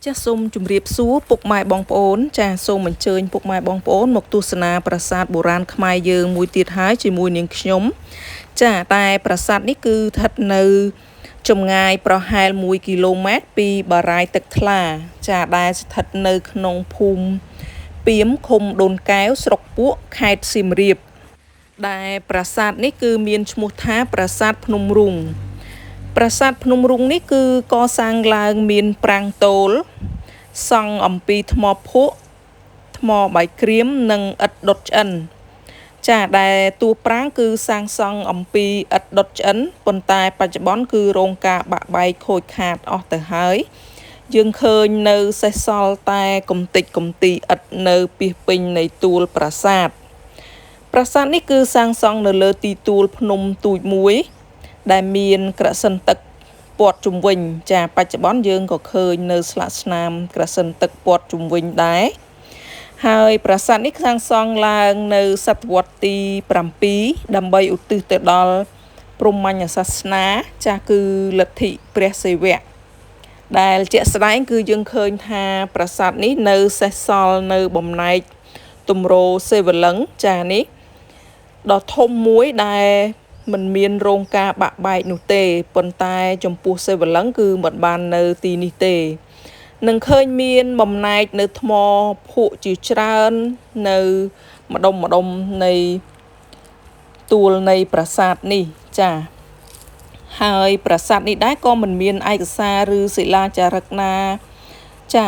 ចាសសូមជម្រាបសួរពុកម៉ែបងប្អូនចាសសូមអញ្ជើញពុកម៉ែបងប្អូនមកទស្សនាប្រាសាទបុរាណខ្មែរយើងមួយទៀតហើយជាមួយនាងខ្ញុំចាតែប្រាសាទនេះគឺស្ថិតនៅចម្ងាយប្រហែល1គីឡូម៉ែត្រពីបារាយណ៍ទឹកថ្លាចាដែលស្ថិតនៅក្នុងភូមិពីមឃុំដូនកែវស្រុកពួកខេត្តសៀមរាបដែលប្រាសាទនេះគឺមានឈ្មោះថាប្រាសាទភ្នំរូងប្រាសាទភ្នំរូងនេះគឺកសាងឡើងមានប្រាង្គទោលសង់អំពីថ្មភក់ថ្មបាយក្រៀមនិងឥដ្ឋដុតឆ្អិនចាដែលតួប្រាង្គគឺសាងសង់អំពីឥដ្ឋដុតឆ្អិនប៉ុន្តែបច្ចុប្បន្នគឺរងការបាក់បែកខូចខាតអស់ទៅហើយយើងឃើញនៅសេសសល់តែកំទេចកំទីឥដ្ឋនៅពាសពេញនៃទួលប្រាសាទនេះគឺសាងសង់នៅលើទីទួលភ្នំទូចមួយដែលមានក្រសិនទឹកព័ទ្ធជុំវិញចាបច្ចុប្បន្នយើងក៏ឃើញនៅស្លាកស្នាមក្រសិនទឹកព័ទ្ធជុំវិញដែរហើយប្រាសាទនេះសាងសង់ឡើងនៅសតវត្សទី7ដើម្បីឧទ្ទិសទៅដល់ព្រហ្មញ្ញសាសនាចាស់គឺលទ្ធិព្រះសិវៈដែលជាក់ស្ដែងគឺយើងឃើញថាប្រាសាទនេះនៅសេសសល់នៅបំណែកទម្រសិវលឹង្គចានេះដ៏ធំមួយដែលមិនមានរោងការបាក់បែកនោះទេប៉ុន្តែចំពោះសិវលឹង្គគឺមិនបាននៅទីនេះទេនឹងឃើញមានបំណែកនៅថ្មភក់ជាច្រើននៅម្ដុំនៃទួលនៃប្រាសាទនេះចាហើយប្រាសាទនេះដែរក៏មិនមានឯកសារឬសិលាចារឹកណាចា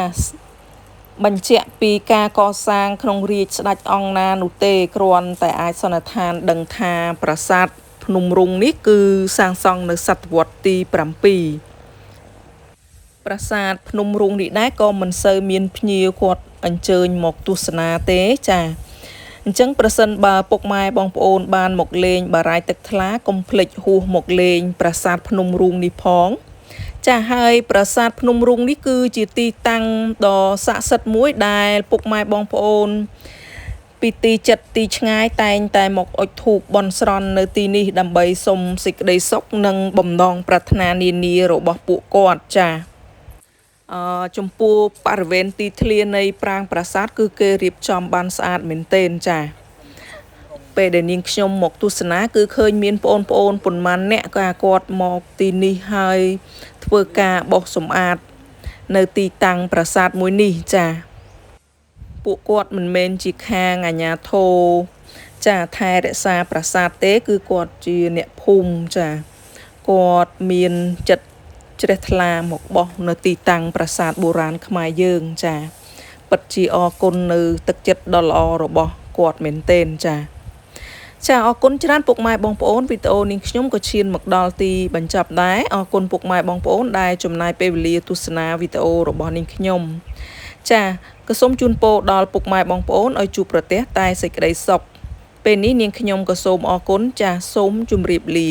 បញ្ជាក់ពីការកសាងក្នុងរាជស្ដេចអង្គណានោះទេគ្រាន់តែអាចសន្និដ្ឋានដឹងថាប្រាសាទភ្នំរូងនេះគឺសាងសង់នៅសតវត្សទី7ប្រាសាទភ្នំរូងនេះដែរក៏មិនសូវមានភ្ញៀវគាត់អញ្ជើញមកទស្សនាទេចាអញ្ចឹងប្រសិនបើពុកម៉ែបងប្អូនបានមកលេងបារាយណ៍ទឹកថ្លាកុំភ្លេចហួសមកលេងប្រាសាទភ្នំរូងនេះផងចាហើយប្រាសាទភ្នំរូងនេះគឺជាទីតាំងដ៏ស័ក្តិសិទ្ធិមួយដែលពុកម៉ែបងប្អូនពីទីចិត្តទីឆ្ងាយតែងតែមកអុជធូបបន់ស្រន់នៅទីនេះដើម្បីសុំសេចក្តីសុខនិងបំណងប្រាថ្នានានារបស់ពួកគាត់ចាចំពោះបរិវេណទីធ្លានៃប្រាង្គប្រាសាទគឺគេរៀបចំបានស្អាតមែនទែនចាពេលដែលនាងខ្ញុំមកទស្សនាគឺឃើញមានបងប្អូនប៉ុន្មានអ្នកគាត់មកទីនេះហើយធ្វើការបោសសម្អាតនៅទីតាំងប្រាសាទមួយនេះចាពួកគាត់មិនមែនជាខាងអាជ្ញាធរចាថែរក្សាប្រាសាទទេគឺគាត់ជាអ្នកភូមិចាគាត់មានចិត្តជ្រះថ្លាមកបោះនៅទីតាំងប្រាសាទបុរាណខ្មែរយើងចាពិតជាអរគុណនៅទឹកចិត្តដ៏ល្អរបស់គាត់មែនទែនចាអរគុណច្រើនពុកម៉ែបងប្អូនវីដេអូនេះខ្ញុំក៏ឈានមកដល់ទីបញ្ចប់ដែរអរគុណពុកម៉ែបងប្អូនដែលចំណាយពេលវេលាទស្សនាវីដេអូរបស់នាងខ្ញុំចាក៏សូមជូនពរដល់ពុកម៉ែបងប្អូនឲ្យជួបប្រទះតែសេចក្តីសុខពេលនេះនាងខ្ញុំក៏សូមអរគុណចាសូមជម្រាបលា